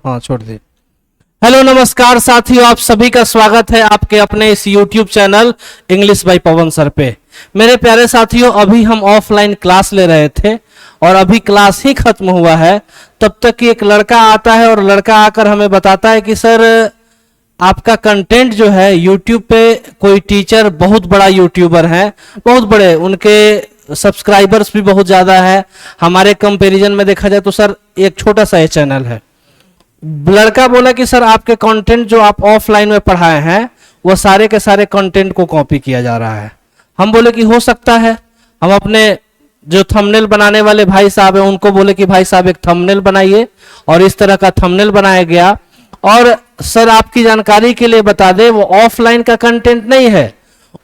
हाँ छोड़ दे। हेलो नमस्कार साथियों, आप सभी का स्वागत है आपके अपने इस YouTube channel English by Pawan sir पे। मेरे प्यारे साथियों, अभी हम ऑफलाइन क्लास ले रहे थे और अभी क्लास ही खत्म हुआ है। तब तक कि एक लड़का आता है और लड़का आकर हमें बताता है कि सर आपका कंटेंट जो है YouTube पे, कोई टीचर बहुत बड़ा यूट्यूबर है, बहुत बड़े, उनके सब्सक्राइबर्स भी बहुत ज़्यादा है। हमारे कंपैरिजन में देखा जाए तो सर एक छोटा सा ये चैनल है। लड़का बोला कि सर आपके कंटेंट जो आप ऑफलाइन में पढ़ाए हैं वो सारे के सारे कंटेंट को कॉपी किया जा रहा है। हम बोले कि हो सकता है। हम अपने जो थंबनेल बनाने वाले भाई साहब हैं उनको बोले कि भाई साहब एक थंबनेल बनाइए, और इस तरह का थंबनेल बनाया गया। और सर आपकी जानकारी के लिए बता दें, वो ऑफलाइन का कंटेंट नहीं है,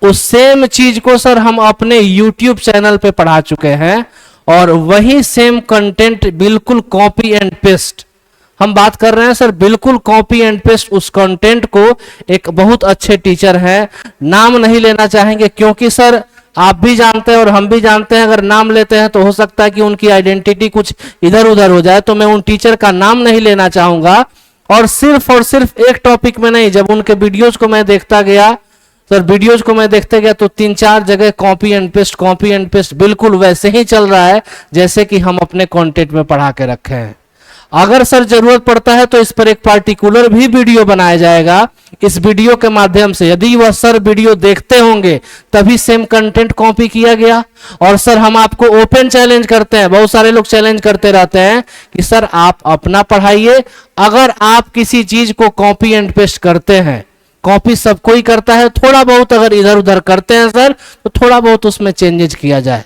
उस सेम चीज को सर हम अपने यूट्यूब चैनल पे पढ़ा चुके हैं और वही सेम कंटेंट बिल्कुल कॉपी एंड पेस्ट हम बात कर रहे हैं सर, बिल्कुल कॉपी एंड पेस्ट उस कंटेंट को एक बहुत अच्छे टीचर हैं, नाम नहीं लेना चाहेंगे क्योंकि सर आप भी जानते हैं और हम भी जानते हैं, अगर नाम लेते हैं तो हो सकता है कि उनकी आइडेंटिटी कुछ इधर उधर हो जाए। तो मैं उन टीचर का नाम नहीं लेना चाहूंगा। और सिर्फ एक टॉपिक में नहीं, जब उनके वीडियोज को मैं देखता गया सर, वीडियोज को मैं देखते गया तो 3-4 जगह कॉपी एंड पेस्ट बिल्कुल वैसे ही चल रहा है जैसे कि हम अपने कंटेंट में पढ़ा के रखे हैं। अगर सर जरूरत पड़ता है तो इस पर एक पार्टिकुलर भी वीडियो बनाया जाएगा। इस वीडियो के माध्यम से यदि वह सर वीडियो देखते होंगे तभी सेम कंटेंट कॉपी किया गया। और सर हम आपको ओपन चैलेंज करते हैं, बहुत सारे लोग चैलेंज करते रहते हैं कि सर आप अपना पढ़ाइए। अगर आप किसी चीज को कॉपी एंड पेस्ट करते हैं, कॉपी सब कोई करता है, थोड़ा बहुत अगर इधर उधर करते हैं सर तो थोड़ा बहुत उसमें चेंजेस किया जाए,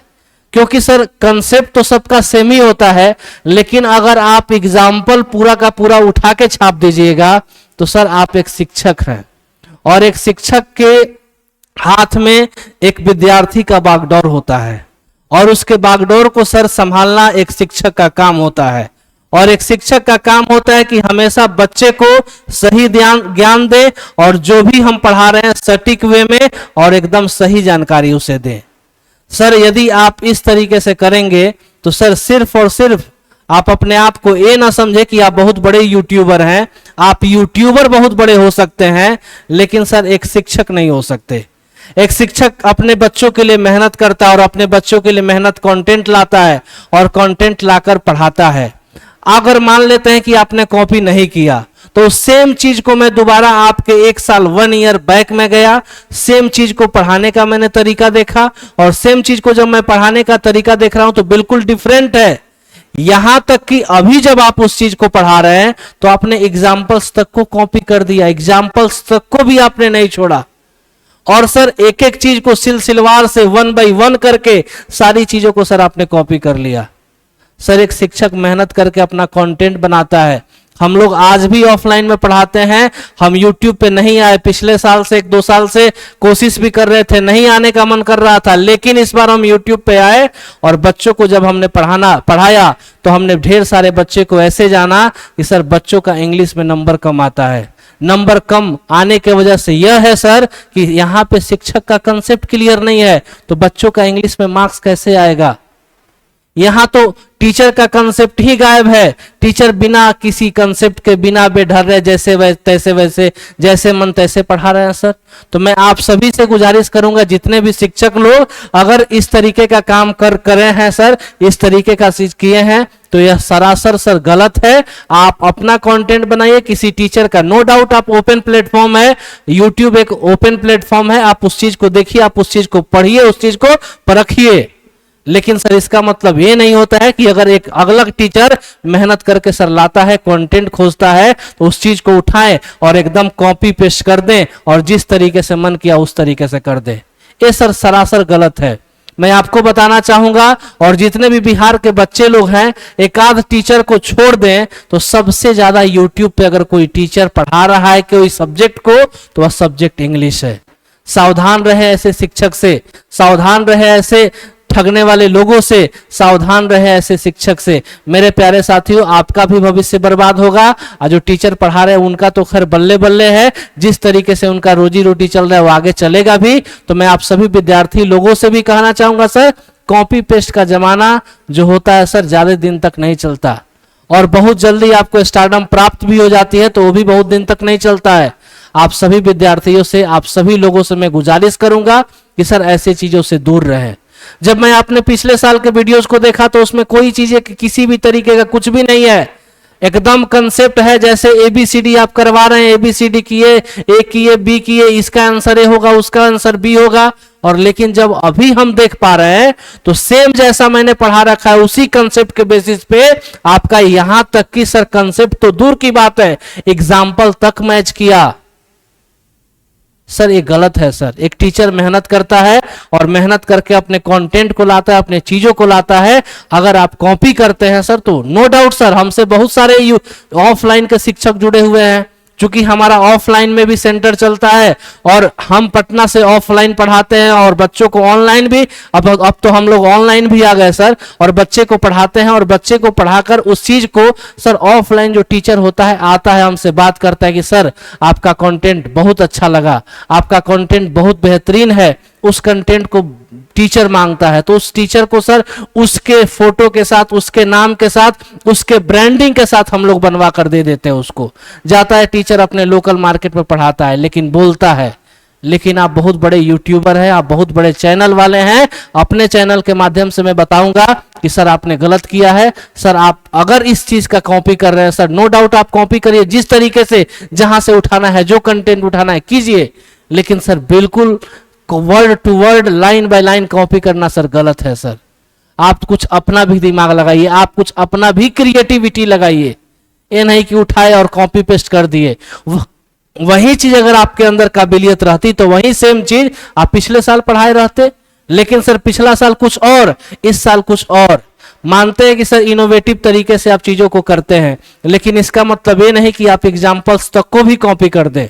क्योंकि सर कंसेप्ट तो सबका सेम ही होता है। लेकिन अगर आप एग्जाम्पल पूरा का पूरा उठा के छाप दीजिएगा तो सर आप एक शिक्षक हैं, और एक शिक्षक के हाथ में एक विद्यार्थी का बागडोर होता है, और उसके बागडोर को सर संभालना एक शिक्षक का काम होता है। और एक शिक्षक का काम होता है कि हमेशा बच्चे को सही ज्ञान दे, और जो भी हम पढ़ा रहे हैं सटीक वे में और एकदम सही जानकारी उसे दें। सर यदि आप इस तरीके से करेंगे तो सर सिर्फ और सिर्फ आप अपने आप को ये ना समझे कि आप बहुत बड़े यूट्यूबर हैं। आप यूट्यूबर बहुत बड़े हो सकते हैं, लेकिन सर एक शिक्षक नहीं हो सकते। एक शिक्षक अपने बच्चों के लिए मेहनत करता है और अपने बच्चों के लिए मेहनत कंटेंट लाता है और कंटेंट लाकर पढ़ाता है। अगर मान लेते हैं कि आपने कॉपी नहीं किया तो सेम चीज को मैं दोबारा आपके 1 साल 1 ईयर बैक में गया, सेम चीज को पढ़ाने का मैंने तरीका देखा, और सेम चीज को जब मैं पढ़ाने का तरीका देख रहा हूं तो बिल्कुल डिफरेंट है। यहां तक कि अभी जब आप उस चीज को पढ़ा रहे हैं तो आपने एग्जाम्पल्स तक को कॉपी कर दिया, एग्जाम्पल्स तक को भी आपने नहीं छोड़ा। और सर एक एक चीज को सिलसिलवार से 1 by 1 करके सारी चीजों को सर आपने कॉपी कर लिया। सर एक शिक्षक मेहनत करके अपना कंटेंट बनाता है। हम लोग आज भी ऑफलाइन में पढ़ाते हैं, हम YouTube पे नहीं आए, पिछले साल से 1-2 साल से कोशिश भी कर रहे थे, नहीं आने का मन कर रहा था, लेकिन इस बार हम YouTube पे आए और बच्चों को जब हमने पढ़ाया तो हमने ढेर सारे बच्चे को ऐसे जाना कि सर बच्चों का इंग्लिश में नंबर कम आता है। नंबर कम आने की वजह से यह है सर कि यहाँ पे शिक्षक का कंसेप्ट क्लियर नहीं है, तो बच्चों का इंग्लिश में मार्क्स कैसे आएगा। यहां तो टीचर का कंसेप्ट ही गायब है। टीचर बिना किसी कंसेप्ट के, बिना बेढर रहे, जैसे वैसे जैसे मन तैसे पढ़ा रहे हैं सर। तो मैं आप सभी से गुजारिश करूंगा, जितने भी शिक्षक लोग अगर इस तरीके का काम करे हैं सर, इस तरीके का चीज किए हैं, तो यह सरासर सर गलत है। आप अपना कंटेंट बनाइए, किसी टीचर का, नो डाउट आप ओपन प्लेटफॉर्म है, यूट्यूब एक ओपन प्लेटफॉर्म है, आप उस चीज को देखिए, आप उस चीज को पढ़िए, उस चीज को परखिए। लेकिन सर इसका मतलब ये नहीं होता है कि अगर एक अलग टीचर मेहनत करके सर लाता है, कंटेंट खोजता है, तो उस चीज को उठाएं और एकदम कॉपी पेस्ट कर दें और जिस तरीके से मन किया उस तरीके से कर दें। ये सर सरासर गलत है। मैं आपको बताना चाहूंगा, और जितने भी बिहार के बच्चे लोग हैं, एक आध टीचर को छोड़ दें तो सबसे ज्यादा यूट्यूब पे अगर कोई टीचर पढ़ा रहा है कोई सब्जेक्ट को तो वह सब्जेक्ट इंग्लिश है। सावधान रहे ऐसे शिक्षक से, सावधान रहे ऐसे ठगने वाले लोगों से, सावधान रहे ऐसे शिक्षक से। मेरे प्यारे साथियों, आपका भी भविष्य बर्बाद होगा, और जो टीचर पढ़ा रहे हैं उनका तो खैर बल्ले बल्ले है, जिस तरीके से उनका रोजी रोटी चल रहा है वो आगे चलेगा भी। तो मैं आप सभी विद्यार्थी लोगों से भी कहना चाहूंगा सर, कॉपी पेस्ट का जमाना जो होता है सर ज्यादा दिन तक नहीं चलता। और बहुत जल्दी आपको स्टारडम प्राप्त भी हो जाती है, तो वो भी बहुत दिन तक नहीं चलता है। आप सभी विद्यार्थियों से, आप सभी लोगों से मैं गुजारिश करूंगा कि सर ऐसी चीजों से दूर रहें। जब मैं अपने पिछले साल के वीडियोस को देखा तो उसमें कोई चीजें किसी भी तरीके का कुछ भी नहीं है, एकदम कंसेप्ट है। जैसे एबीसीडी आप करवा रहे हैं, एबीसीडी किए, ए किए, बी किए, इसका आंसर ए होगा, उसका आंसर बी होगा। और लेकिन जब अभी हम देख पा रहे हैं तो सेम जैसा मैंने पढ़ा रखा है उसी कंसेप्ट के बेसिस पे आपका यहां तक कि सर कंसेप्ट तो दूर की बात है, एग्जाम्पल तक मैच किया। सर ये गलत है सर। एक टीचर मेहनत करता है और मेहनत करके अपने कंटेंट को लाता है, अपने चीजों को लाता है। अगर आप कॉपी करते हैं सर तो नो डाउट सर, हमसे बहुत सारे ऑफलाइन के शिक्षक जुड़े हुए हैं, क्योंकि हमारा ऑफलाइन में भी सेंटर चलता है और हम पटना से ऑफलाइन पढ़ाते हैं और बच्चों को ऑनलाइन भी। अब तो हम लोग ऑनलाइन भी आ गए सर, और बच्चे को पढ़ाते हैं और बच्चे को पढ़ाकर उस चीज को सर ऑफलाइन जो टीचर होता है आता है, हमसे बात करता है कि सर आपका कंटेंट बहुत अच्छा लगा, आपका कंटेंट बहुत बेहतरीन है। उस कंटेंट को टीचर मांगता है तो उस टीचर को सर उसके फोटो के साथ, उसके नाम के साथ, उसके ब्रांडिंग के साथ हम लोग बनवा कर दे देते हैं। उसको जाता है टीचर अपने लोकल मार्केट में पढ़ाता है, लेकिन बोलता है, लेकिन आप बहुत बड़े यूट्यूबर हैं, आप बहुत बड़े चैनल वाले हैं, अपने चैनल के माध्यम से मैं बताऊंगा कि सर आपने गलत किया है। सर आप अगर इस चीज का कॉपी कर रहे हैं सर, नो डाउट आप कॉपी करिए, जिस तरीके से जहां से उठाना है, जो कंटेंट उठाना है कीजिए, लेकिन सर बिल्कुल word to word, line by line copy करना सर गलत है सर। आप कुछ अपना भी दिमाग लगाइए, आप कुछ अपना भी क्रिएटिविटी लगाइए, ये नहीं कि उठाए और कॉपी पेस्ट कर दिए। वही चीज अगर आपके अंदर काबिलियत रहती तो वही सेम चीज आप पिछले साल पढ़ाए रहते, लेकिन सर पिछला साल कुछ और, इस साल कुछ और। मानते हैं कि सर इनोवेटिव तरीके से आप चीजों को करते हैं, लेकिन इसका मतलब ये नहीं कि आप एग्जाम्पल्स तक को भी कॉपी कर दें।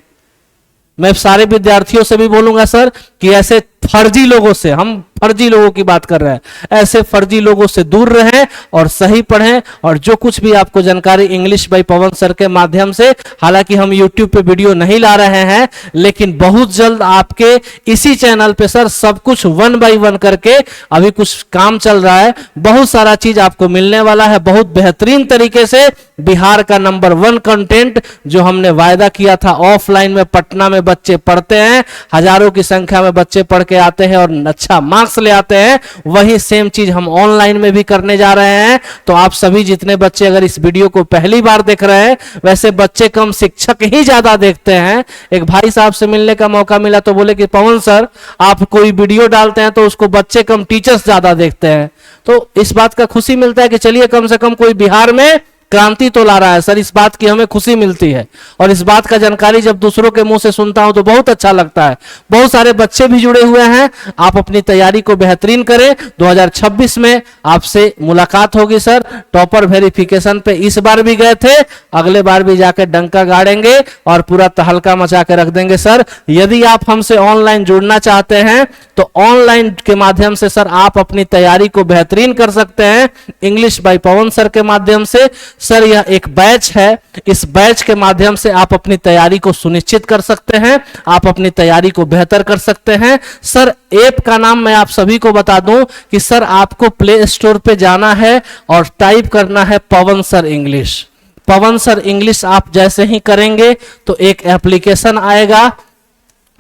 मैं सारे विद्यार्थियों से भी बोलूंगा सर कि ऐसे फर्जी लोगों से, हम फर्जी लोगों की बात कर रहे हैं, ऐसे फर्जी लोगों से दूर रहें और सही पढ़ें। और जो कुछ भी आपको जानकारी इंग्लिश बाय पवन सर के माध्यम से, हालांकि हम यूट्यूब पे वीडियो नहीं ला रहे हैं, लेकिन बहुत जल्द आपके इसी चैनल पे सर सब कुछ 1 बाय 1 करके अभी कुछ काम चल रहा है, बहुत सारा चीज आपको मिलने वाला है। बहुत बेहतरीन तरीके से बिहार का नंबर 1 कंटेंट जो हमने वायदा किया था, ऑफलाइन में पटना में बच्चे पढ़ते हैं, हजारों की संख्या में बच्चे पढ़ के आते हैं और अच्छा मार्क्स ले आते हैं, वही सेम चीज हम ऑनलाइन में भी करने जा रहे हैं। तो आप सभी जितने बच्चे अगर इस वीडियो को पहली बार देख रहे हैं, वैसे बच्चे कम शिक्षक ही ज्यादा देखते हैं। एक भाई साहब से मिलने का मौका मिला तो बोले कि पवन सर आप कोई वीडियो डालते हैं तो उसको बच्चे कम टीचर्स ज्यादा देखते हैं। तो इस बात का खुशी मिलता है कि चलिए कम से कम कोई बिहार में क्रांति तो ला रहा है सर, इस बात की हमें खुशी मिलती है। और इस बात का जानकारी जब दूसरों के मुंह से सुनता हूं तो बहुत अच्छा लगता है। बहुत सारे बच्चे भी जुड़े हुए हैं, आप अपनी तैयारी को बेहतरीन करें। 2026 में आपसे मुलाकात होगी सर, टॉपर वेरिफिकेशन पे इस बार भी गए थे, अगले बार भी जाकर डंका गाड़ेंगे और पूरा तहलका मचा के रख देंगे सर। यदि आप हमसे ऑनलाइन जुड़ना चाहते हैं तो ऑनलाइन के माध्यम से सर आप अपनी तैयारी को बेहतरीन कर सकते हैं इंग्लिश बाय पवन सर के माध्यम से। सर यह एक बैच है, इस बैच के माध्यम से आप अपनी तैयारी को सुनिश्चित कर सकते हैं, आप अपनी तैयारी को बेहतर कर सकते हैं। सर ऐप का नाम मैं आप सभी को बता दूं कि सर आपको प्ले स्टोर पे जाना है और टाइप करना है पवन सर इंग्लिश। पवन सर इंग्लिश आप जैसे ही करेंगे तो एक एप्लीकेशन आएगा,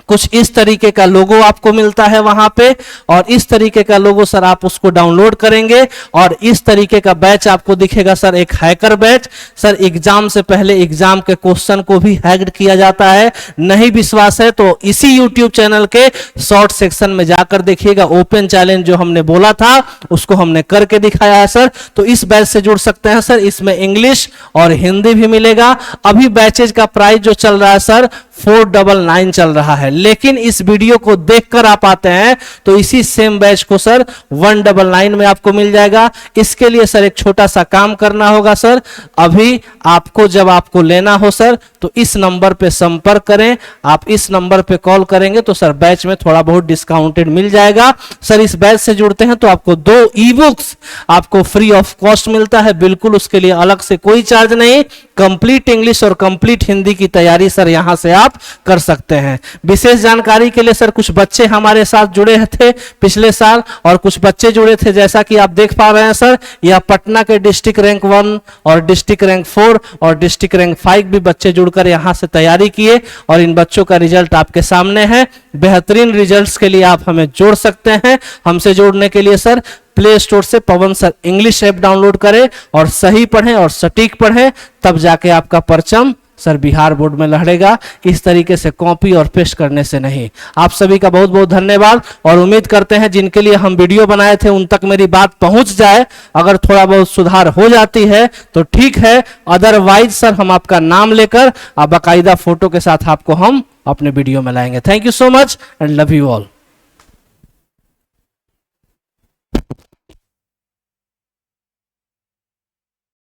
कुछ इस तरीके का लोगो आपको मिलता है वहां पे, और इस तरीके का लोगो सर आप उसको डाउनलोड करेंगे और इस तरीके का बैच आपको दिखेगा सर, एक हैकर बैच। सर एग्जाम से पहले एग्जाम के क्वेश्चन को भी हैक्ड किया जाता है। नहीं विश्वास है तो इसी यूट्यूब चैनल के शॉर्ट सेक्शन में जाकर देखिएगा, ओपन चैलेंज जो हमने बोला था उसको हमने करके दिखाया है सर। तो इस बैच से जुड़ सकते हैं सर, इसमें इंग्लिश और हिंदी भी मिलेगा। अभी बैचेज का प्राइस जो चल रहा है सर 499 चल रहा है, लेकिन इस वीडियो को देखकर आप आते हैं तो इसी सेम बैच को सर 199 में आपको मिल जाएगा। इसके लिए सर एक छोटा सा काम करना होगा सर, अभी आपको जब आपको लेना हो सर तो इस नंबर पे संपर्क करें। आप इस नंबर पे कॉल करेंगे तो सर बैच में थोड़ा बहुत डिस्काउंटेड मिल जाएगा। सर इस बैच से जुड़ते हैं तो आपको 2 ई बुक्स आपको फ्री ऑफ कॉस्ट मिलता है, बिल्कुल उसके लिए अलग से कोई चार्ज नहीं। कंप्लीट इंग्लिश और कंप्लीट हिंदी की तैयारी सर यहां से आप कर सकते हैं। विशेष जानकारी के लिए सर कुछ बच्चे हमारे साथ जुड़े थे पिछले साल और कुछ बच्चे जुड़े थे, जैसा कि आप देख पा रहे हैं सर, यह पटना के डिस्ट्रिक्ट रैंक 1 और डिस्ट्रिक्ट रैंक 4 और डिस्ट्रिक्ट रैंक 5 भी बच्चे जुड़कर यहां से तैयारी किए और इन बच्चों का रिजल्ट आपके सामने है। बेहतरीन रिजल्ट्स के लिए आप हमें जोड़ सकते हैं। हमसे जोड़ने के लिए सर प्ले स्टोर से पवन सर इंग्लिश ऐप डाउनलोड करें और सही पढ़ें और सटीक पढ़ें, तब जाके आपका परचम सर बिहार बोर्ड में लहरेगा। इस तरीके से कॉपी और पेस्ट करने से नहीं। आप सभी का बहुत बहुत धन्यवाद और उम्मीद करते हैं जिनके लिए हम वीडियो बनाए थे उन तक मेरी बात पहुंच जाए। अगर थोड़ा बहुत सुधार हो जाती है तो ठीक है, अदरवाइज सर हम आपका नाम लेकर बाकायदा फोटो के साथ आपको हम अपने वीडियो में लाएंगे। Thank you so much and love you all.